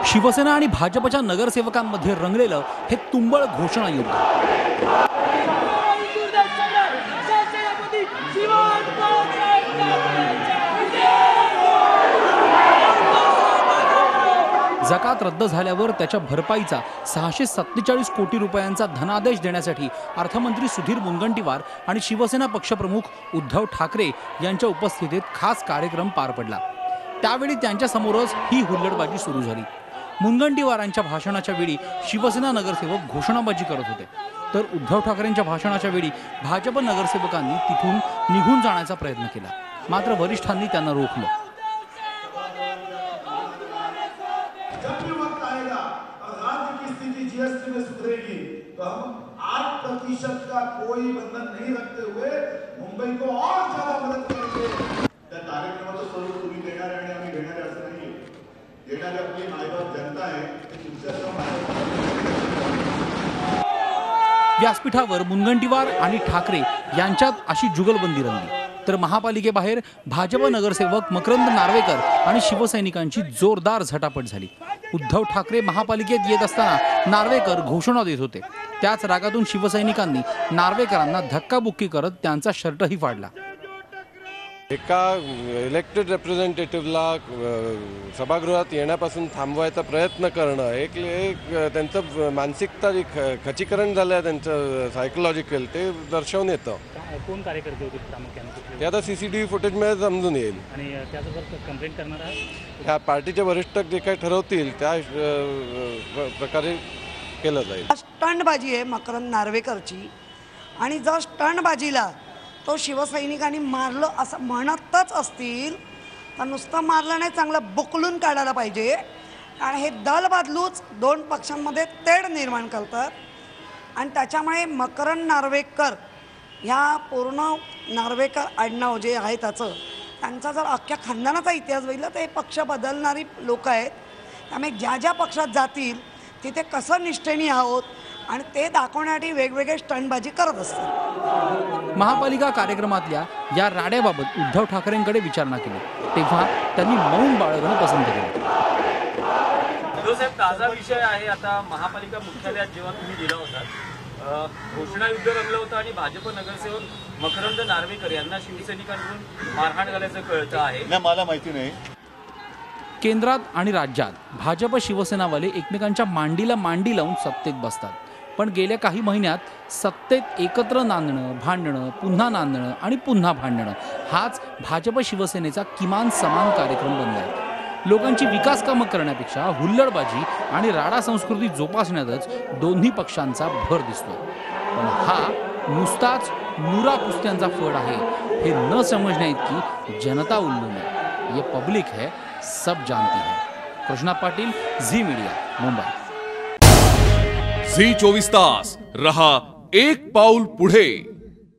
शिवसेना आणि भाजपच्या नगरसेवकांमध्ये रंगलेलं हे तुंबळ घोषणा युद्ध। जकात रद्द झाल्यावर त्याच्या भरपाईचा 647 कोटी रुपयांचा धनादेश देण्यासाठी अर्थमंत्री सुधीर मुनगंटीवार आणि शिवसेना पक्षप्रमुख उद्धव ठाकरे यांच्या उपस्थितीत खास कार्यक्रम पार पडला। त्यावेळी त्यांच्या समोरच ही हुल्लडबाजी सुरू झाली। मुनगंटीवारांच्या भाषणाच्या वेळी शिवसेना नगरसेवक घोषणाबाजी करत होते, तर उद्धव ठाकरेंच्या भाषणाच्या वेळी भाजप नगरसेवकांनी तिथून निघून जाण्याचा प्रयत्न केला, मात्र वरिष्ठांनी त्यांना रोखलं। जीएसटी में सुधरेगी तो हम 8% का कोई बंधन नहीं रखते हुए मुंबई को और ज्यादा मदद करेंगे। त्या कार्यक्रमाचं स्वरूप तुम्ही देणार आणि आम्ही घेणार असं नाही, देणारी आपली मायबाप जनता आहे। व्यासपीठावर मुनगंटीवार आणि ठाकरे यांच्यात अशी जुगलबंदी रंगली, तर महापालिकेबाहेर भाजप नगरसेवक मकरंद नार्वेकर आणि शिवसैनिकांची जोरदार झटापट झाली। उद्धव ठाकरे महापालिकेत येत असताना नार्वेकर घोषणा देत होते, त्याच रागातून शिवसैनिकांनी नार्वेकरांना धक्काबुक्की करत त्यांचा शर्टही फाडला। एका इलेक्टेड रिप्रेझेंटेटिव्हला सभागृहात येण्यापासून थांबवायचा प्रयत्न करणं एक त्यांचं मानसिकता जी खचीकरण झालं आहे त्यांचं सायकोलॉजिकल, ते दर्शवून येतं। कोण कार्यकर्ते होते प्रामुख्याने? ते आता CCTV फुटेजमध्ये समजून येईल आणि त्याच्यावर कंप्लेंट करणार आहे। ह्या पार्टीचे वरिष्ठ जे काही ठरवतील त्या प्रकारे केलं जाईल। स्टंटबाजी आहे मकरंद नार्वेकरची, आणि जर स्टंटबाजीला तो शिवसैनिकांनी मारलं असं म्हणतच असतील तर नुसतं मारलं नाही, चांगलं बुकलून काढायला पाहिजे। आणि हे दल बदलूच दोन पक्षांमध्ये तेढ निर्माण करतात, आणि त्याच्यामुळे मकरंद नार्वेकर ह्या पूर्ण नार्वेकर आडनाव जे आहे त्यांचा जर अख्ख्या खानदानाचा इतिहास बघितला तर हे पक्ष बदलणारी लोक आहेत। त्यामुळे ज्या ज्या पक्षात जातील तिथे कसं निष्ठेने आहोत आणि ते दाखवण्यासाठी वेगवेगळे स्टंटबाजी करत असतात। महापालिका कार्यक्रमातल्या या राड्याबाबत उद्धव ठाकरेंकडे विचारणा केली, तेव्हा त्यांनी मौन बाळगणं पसंत केलं। साहेब, ताजा विषय आहे आता महापालिका मुख्यालयात जेव्हा तुम्ही गेला होता, घोषणा युद्ध रंगलं होतं आणि भाजप नगरसेवक मकरंद नार्वेकर यांना शिवसैनिकांकडून मारहाण झाल्याचं कळतं आहे। नाही, मला माहिती नाही। केंद्रात आणि राज्यात भाजप शिवसेनावाले एकमेकांच्या मांडीला मांडी लावून सत्तेत बसतात, पण गेल्या काही महिन्यात सत्तेत एकत्र नांदणं, भांडणं, पुन्हा नांदणं आणि पुन्हा भांडणं हाच भाजप शिवसेनेचा किमान समान कार्यक्रम बनलाय। लोकांची विकास कामं करण्यापेक्षा हुल्लडबाजी आणि राडा संस्कृती जोपासण्यातच दोन्ही पक्षांचा भर दिसतो। पण हा नुसताच नुरा कुस्त्यांचा फड आहे हे न समजण्या इतकी जनता उल्लू है। ये पब्लिक है, सब जानती है। कृष्णा पाटील, झी मीडिया, मुंबई। झी 24 तास रहा एक पाऊल पुढे।